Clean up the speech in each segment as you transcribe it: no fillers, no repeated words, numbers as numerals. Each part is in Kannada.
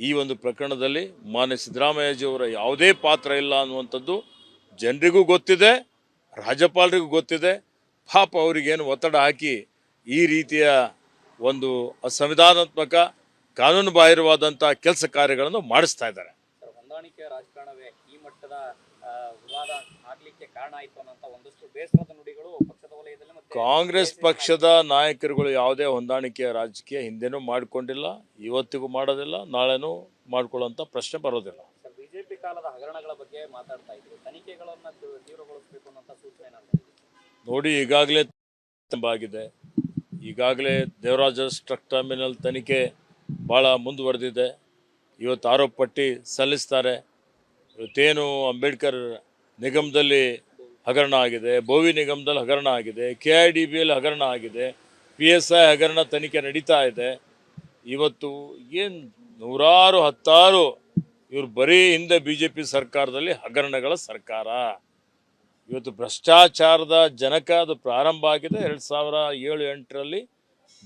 ಈ ಒಂದು ಪ್ರಕರಣದಲ್ಲಿ ಮಾನ್ಯ ಸಿದ್ದರಾಮಯ್ಯಜಿಯವರ ಯಾವುದೇ ಪಾತ್ರ ಇಲ್ಲ ಅನ್ನುವಂಥದ್ದು ಜನರಿಗೂ ಗೊತ್ತಿದೆ, ರಾಜ್ಯಪಾಲರಿಗೂ ಗೊತ್ತಿದೆ. ಪಾಪ ಅವರಿಗೇನು ಒತ್ತಡ ಹಾಕಿ ಈ ರೀತಿಯ ಒಂದು ಅಸಂವಿಧಾನಾತ್ಮಕ ಕಾನೂನು ಬಾಹಿರವಾದಂಥ ಕೆಲಸ ಕಾರ್ಯಗಳನ್ನು ಮಾಡಿಸ್ತಾ ಇದ್ದಾರೆ. ಹೊಂದಾಣಿಕೆ ರಾಜಕಾರಣವೇ ಈ ಮಟ್ಟದ ವಿವಾದ ಆಗಲಿಕ್ಕೆ ಕಾರಣ ಆಯಿತು ಅನ್ನೋ ಒಂದಷ್ಟು ಬೇಸರದ ನುಡಿಗಳು ಪಕ್ಷದ ವಲಯದಲ್ಲಿ ಮತ್ತೆ ಕಾಂಗ್ರೆಸ್ ಪಕ್ಷದ ನಾಯಕರುಗಳು ಯಾವುದೇ ಹೊಂದಾಣಿಕೆಯ ರಾಜಕೀಯ ಹಿಂದೆನೂ ಮಾಡಿಕೊಂಡಿಲ್ಲ, ಇವತ್ತಿಗೂ ಮಾಡೋದಿಲ್ಲ, ನಾಳೆನೂ ಮಾಡ್ಕೊಳ್ಳೋಂಥ ಪ್ರಶ್ನೆ ಬರೋದಿಲ್ಲ. ಬಿಜೆಪಿ ಕಾಲದ ಹಗರಣಗಳ ಬಗ್ಗೆ ಮಾತಾಡ್ತಾ ಇದ್ರು, ತನಿಖೆಗಳನ್ನು ತೀವ್ರಗೊಳಿಸಬೇಕು ಅನ್ನೋ ಸೂಚನೆ ನೋಡಿ. ಈಗಾಗಲೇ ಆಗಿದೆ, ಈಗಾಗಲೇ ದೇವರಾಜ ಟ್ರಕ್ ಟರ್ಮಿನಲ್ ತನಿಖೆ ಭಾಳ ಮುಂದುವರೆದಿದೆ. ಇವತ್ತು ಆರೋಪ ಪಟ್ಟಿ ಸಲ್ಲಿಸ್ತಾರೆ. ಇವತ್ತೇನು ಅಂಬೇಡ್ಕರ್ ನಿಗಮದಲ್ಲಿ ಹಗರಣ ಆಗಿದೆ, ಬೋವಿ ನಿಗಮದಲ್ಲಿ ಹಗರಣ ಆಗಿದೆ, KIDBಯಲ್ಲಿ ಹಗರಣ ಆಗಿದೆ, PSI ಹಗರಣ ತನಿಖೆ ನಡೀತಾ ಇದೆ. ಇವತ್ತು ಏನು ನೂರಾರು ಹತ್ತಾರು ಇವರು ಬರೀ ಹಿಂದೆ BJP ಸರ್ಕಾರದಲ್ಲಿ ಹಗರಣಗಳ ಸರ್ಕಾರ. ಇವತ್ತು ಭ್ರಷ್ಟಾಚಾರದ ಜನಕ ಅದು ಪ್ರಾರಂಭ ಆಗಿದೆ 2007-8ರಲ್ಲಿ.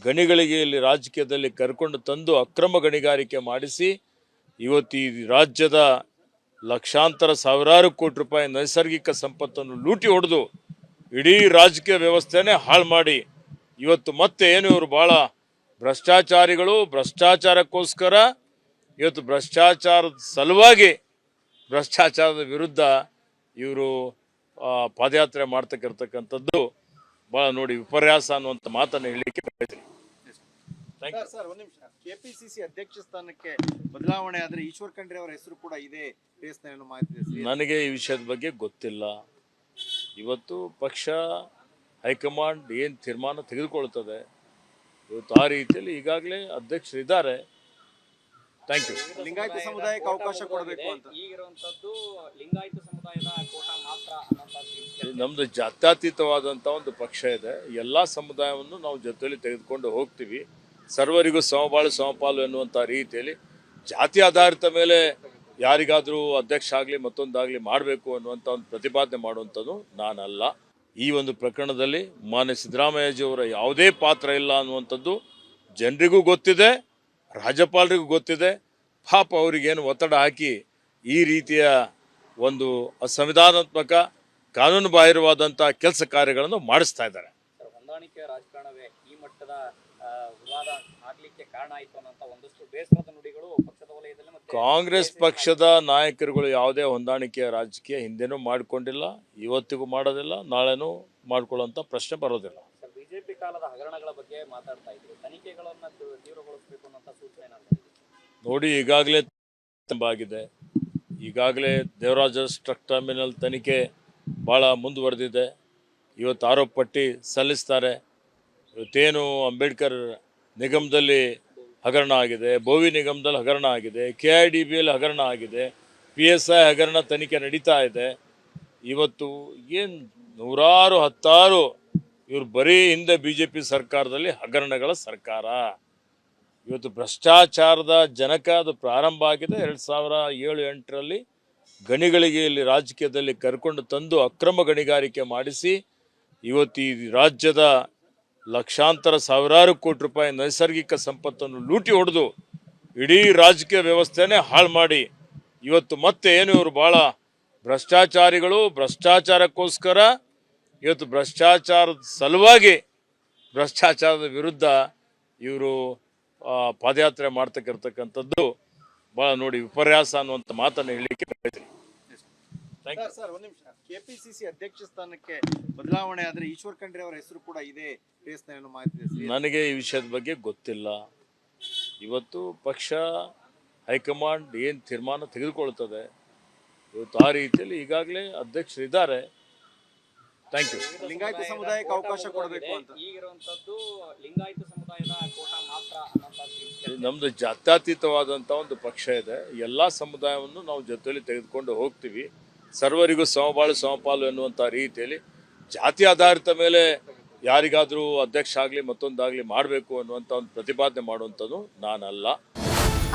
ಗಣಿಗಳಿಗೆ ಇಲ್ಲಿ ರಾಜಕೀಯದಲ್ಲಿ ಕರ್ಕೊಂಡು ತಂದು ಅಕ್ರಮ ಗಣಿಗಾರಿಕೆ ಮಾಡಿಸಿ ಇವತ್ತು ಈ ರಾಜ್ಯದ ಲಕ್ಷಾಂತರ ಸಾವಿರಾರು ಕೋಟಿ ರೂಪಾಯಿ ನೈಸರ್ಗಿಕ ಸಂಪತ್ತನ್ನು ಲೂಟಿ ಹೊಡೆದು ಇಡೀ ರಾಜಕೀಯ ವ್ಯವಸ್ಥೆನೇ ಹಾಳು ಮಾಡಿ ಇವತ್ತು ಮತ್ತೆ ಏನು ಇವರು ಭಾಳ ಭ್ರಷ್ಟಾಚಾರಿಗಳು, ಭ್ರಷ್ಟಾಚಾರಕ್ಕೋಸ್ಕರ ಇವತ್ತು ಭ್ರಷ್ಟಾಚಾರದ ಸಲುವಾಗಿ ಭ್ರಷ್ಟಾಚಾರದ ವಿರುದ್ಧ ಇವರು ಪಾದಯಾತ್ರೆ ಮಾಡ್ತಕ್ಕಿರ್ತಕ್ಕಂಥದ್ದು ಭಾಳ ನೋಡಿ ವಿಪರ್ಯಾಸ ಅನ್ನುವಂಥ ಮಾತನ್ನು ಹೇಳಲಿಕ್ಕೆ ಬಯಸ್ತೀನಿ. ಸರ್, ಒಂದು ನಿಮಿಷ. KPCC ಅಧ್ಯಕ್ಷ ಸ್ಥಾನಕ್ಕೆ ಬದಲಾವಣೆ ಆದರೆ ಈಶ್ವರ್ ಖಂಡ್ರೆ ಅವರ ಹೆಸರು ಕೂಡ ಇದೆ ಮಾಹಿತಿ. ನನಗೆ ಈ ವಿಷಯದ ಬಗ್ಗೆ ಗೊತ್ತಿಲ್ಲ. ಇವತ್ತು ಪಕ್ಷ ಹೈಕಮಾಂಡ್ ಏನು ತೀರ್ಮಾನ ತೆಗೆದುಕೊಳ್ತದೆ ಇವತ್ತು ಆ ರೀತಿಯಲ್ಲಿ ಈಗಾಗಲೇ ಅಧ್ಯಕ್ಷರಿದ್ದಾರೆ. Thank you. ಲಿಂಗಾಯತ ಸಮುದಾಯಕ್ಕೆ ಅವಕಾಶ ಕೊಡಬೇಕು ಅಂತ ಈಗಿರುವಂತದ್ದು ಲಿಂಗಾಯತ ಸಮುದಾಯದ ಕೋಟಾ ಮಾತ್ರ. ನಮ್ದು ಜಾತ್ಯತೀತವಾದಂಥ ಒಂದು ಪಕ್ಷ ಇದೆ. ಎಲ್ಲ ಸಮುದಾಯವನ್ನು ನಾವು ಜೊತೆಯಲ್ಲಿ ತೆಗೆದುಕೊಂಡು ಹೋಗ್ತೀವಿ. ಸರ್ವರಿಗೂ ಸಮಬಾಳು ಸಮಪಾಲು ಎನ್ನುವಂಥ ರೀತಿಯಲ್ಲಿ ಜಾತಿ ಆಧಾರಿತ ಮೇಲೆ ಯಾರಿಗಾದರೂ ಅಧ್ಯಕ್ಷ ಆಗಲಿ ಮತ್ತೊಂದಾಗಲಿ ಮಾಡಬೇಕು ಅನ್ನುವಂಥ ಒಂದು ಪ್ರತಿಪಾದನೆ ಮಾಡುವಂಥದ್ದು ನಾನಲ್ಲ. ಈ ಒಂದು ಪ್ರಕರಣದಲ್ಲಿ ಮಾನ್ಯ ಸಿದ್ದರಾಮಯ್ಯಜಿಯವರ ಯಾವುದೇ ಪಾತ್ರ ಇಲ್ಲ ಅನ್ನುವಂಥದ್ದು ಜನರಿಗೂ ಗೊತ್ತಿದೆ, ರಾಜ್ಯಪಾಲರಿಗೂ ಗೊತ್ತಿದೆ. ಪಾಪ ಅವರಿಗೇನು ಒತ್ತಡ ಹಾಕಿ ಈ ರೀತಿಯ ಒಂದು ಅಸಂವಿಧಾನಾತ್ಮಕ ಕಾನೂನು ಬಾಹಿರವಾದಂಥ ಕೆಲಸ ಕಾರ್ಯಗಳನ್ನು ಮಾಡಿಸ್ತಾ ಇದ್ದಾರೆ. ಹೊಂದಾಣಿಕೆ ರಾಜಕಾರಣವೇ ಈ ಮಟ್ಟದ ವಿವಾದ ಆಗಲಿಕ್ಕೆ ಕಾರಣ ಆಯಿತು ಅನ್ನೋ ಒಂದಷ್ಟು ಬೇಸರದ ನುಡಿಗಳು ಪಕ್ಷದ ವಲಯದಲ್ಲಿ ಮತ್ತೆ ಕಾಂಗ್ರೆಸ್ ಪಕ್ಷದ ನಾಯಕರುಗಳು ಯಾವುದೇ ಹೊಂದಾಣಿಕೆಯ ರಾಜಕೀಯ ಹಿಂದೆನೂ ಮಾಡಿಕೊಂಡಿಲ್ಲ, ಇವತ್ತಿಗೂ ಮಾಡೋದಿಲ್ಲ, ನಾಳೆನೂ ಮಾಡ್ಕೊಳ್ಳೋಂಥ ಪ್ರಶ್ನೆ ಬರೋದಿಲ್ಲ. ಬಿಜೆಪಿ ಕಾಲದ ಹಗರಣಗಳ ಬಗ್ಗೆ ಮಾತಾಡ್ತಾ ಇದ್ರು, ತನಿಖೆಗಳನ್ನು ತೀವ್ರಗೊಳಿಸಬೇಕು ಅನ್ನೋ ಸೂಚನೆ ನೋಡಿ. ಈಗಾಗಲೇ ಆಗಿದೆ, ಈಗಾಗಲೇ ದೇವರಾಜ ಟ್ರಕ್ ಟರ್ಮಿನಲ್ ತನಿಖೆ ಭಾಳ ಮುಂದುವರೆದಿದೆ. ಇವತ್ತು ಆರೋಪ ಪಟ್ಟಿ ಸಲ್ಲಿಸ್ತಾರೆ. ಇವತ್ತೇನು ಅಂಬೇಡ್ಕರ್ ನಿಗಮದಲ್ಲಿ ಹಗರಣ ಆಗಿದೆ, ಬೋವಿ ನಿಗಮದಲ್ಲಿ ಹಗರಣ ಆಗಿದೆ, KIDBಯಲ್ಲಿ ಹಗರಣ ಆಗಿದೆ, PSI ಹಗರಣ ತನಿಖೆ ನಡೀತಾ ಇದೆ. ಇವತ್ತು ಏನು ನೂರಾರು ಹತ್ತಾರು ಇವರು ಬರೀ ಹಿಂದೆ BJP ಸರ್ಕಾರದಲ್ಲಿ ಹಗರಣಗಳ ಸರ್ಕಾರ. ಇವತ್ತು ಭ್ರಷ್ಟಾಚಾರದ ಜನಕ ಅದು ಪ್ರಾರಂಭ ಆಗಿದೆ 2007-8ರಲ್ಲಿ. ಗಣಿಗಳಿಗೆ ಇಲ್ಲಿ ರಾಜಕೀಯದಲ್ಲಿ ಕರ್ಕೊಂಡು ತಂದು ಅಕ್ರಮ ಗಣಿಗಾರಿಕೆ ಮಾಡಿಸಿ ಇವತ್ತು ಈ ರಾಜ್ಯದ ಲಕ್ಷಾಂತರ ಸಾವಿರಾರು ಕೋಟಿ ರೂಪಾಯಿ ನೈಸರ್ಗಿಕ ಸಂಪತ್ತನ್ನು ಲೂಟಿ ಹೊಡೆದು ಇಡೀ ರಾಜಕೀಯ ವ್ಯವಸ್ಥೆನೇ ಹಾಳು ಮಾಡಿ ಇವತ್ತು ಮತ್ತೆ ಏನು ಇವರು ಭಾಳ ಭ್ರಷ್ಟಾಚಾರಿಗಳು, ಭ್ರಷ್ಟಾಚಾರಕ್ಕೋಸ್ಕರ ಇವತ್ತು ಭ್ರಷ್ಟಾಚಾರದ ಸಲುವಾಗಿ ಭ್ರಷ್ಟಾಚಾರದ ವಿರುದ್ಧ ಇವರು ಪಾದಯಾತ್ರೆ ಮಾಡ್ತಕ್ಕಿರ್ತಕ್ಕಂಥದ್ದು ಭಾಳ ನೋಡಿ ವಿಪರ್ಯಾಸ ಅನ್ನುವಂಥ ಮಾತನ್ನು ಹೇಳಲಿಕ್ಕೆ ಬಯಸ್ತೀನಿ. ಸರ್, ಒಂದು ನಿಮಿಷ. KPCC ಅಧ್ಯಕ್ಷ ಸ್ಥಾನಕ್ಕೆ ಬದಲಾವಣೆ ಆದರೆ ಈಶ್ವರ್ ಖಂಡ್ರೆ ಅವರ ಹೆಸರು ಕೂಡ ಇದೆ ಮಾಹಿತಿ. ನನಗೆ ಈ ವಿಷಯದ ಬಗ್ಗೆ ಗೊತ್ತಿಲ್ಲ. ಇವತ್ತು ಪಕ್ಷ ಹೈಕಮಾಂಡ್ ಏನು ತೀರ್ಮಾನ ತೆಗೆದುಕೊಳ್ತದೆ ಇವತ್ತು ಆ ರೀತಿಯಲ್ಲಿ ಈಗಾಗಲೇ ಅಧ್ಯಕ್ಷರಿದ್ದಾರೆ. Thank you. ಲಿಂಗಾಯತ ಸಮುದಾಯಕ್ಕೆ ಅವಕಾಶ ಕೊಡಬೇಕು ಅಂತ ಈಗಿರುವಂತದ್ದು ಲಿಂಗಾಯತ ಸಮುದಾಯದ ಕೋಟಾ ಮಾತ್ರ. ನಮ್ದು ಜಾತ್ಯತೀತವಾದಂಥ ಒಂದು ಪಕ್ಷ ಇದೆ. ಎಲ್ಲ ಸಮುದಾಯವನ್ನು ನಾವು ಜೊತೆಯಲ್ಲಿ ತೆಗೆದುಕೊಂಡು ಹೋಗ್ತೀವಿ. ಸರ್ವರಿಗೂ ಸಮಬಾಳು ಸಮಪಾಲು ಎನ್ನುವಂಥ ರೀತಿಯಲ್ಲಿ ಜಾತಿ ಆಧಾರಿತ ಮೇಲೆ ಯಾರಿಗಾದರೂ ಅಧ್ಯಕ್ಷ ಆಗಲಿ ಮತ್ತೊಂದಾಗಲಿ ಮಾಡಬೇಕು ಅನ್ನುವಂಥ ಒಂದು ಪ್ರತಿಪಾದನೆ ಮಾಡುವಂಥದ್ದು ನಾನಲ್ಲ.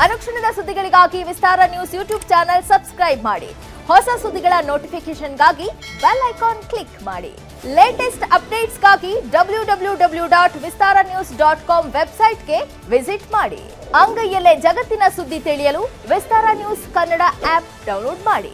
ಅನುಕ್ಷಣದ ಸುದ್ದಿಗಳಿಗಾಗಿ ವಿಸ್ತಾರ ನ್ಯೂಸ್ ಯೂಟ್ಯೂಬ್ ಚಾನೆಲ್ ಸಬ್ಸ್ಕ್ರೈಬ್ ಮಾಡಿ. ಹೊಸ ಸುದ್ದಿಗಳ ನೋಟಿಫಿಕೇಶನ್ಗಾಗಿ ಬೆಲ್ ಐಕಾನ್ ಕ್ಲಿಕ್ ಮಾಡಿ. ಲೇಟೆಸ್ಟ್ ಅಪ್ಡೇಟ್ಸ್ಗಾಗಿ www.vistaranews.com ವೆಬ್ಸೈಟ್ಗೆ ವಿಸಿಟ್ ಮಾಡಿ. ಅಂಗೈಯಲ್ಲೇ ಜಗತ್ತಿನ ಸುದ್ದಿ ತಿಳಿಯಲು ವಿಸ್ತಾರ ನ್ಯೂಸ್ ಕನ್ನಡ ಆಪ್ ಡೌನ್ಲೋಡ್ ಮಾಡಿ.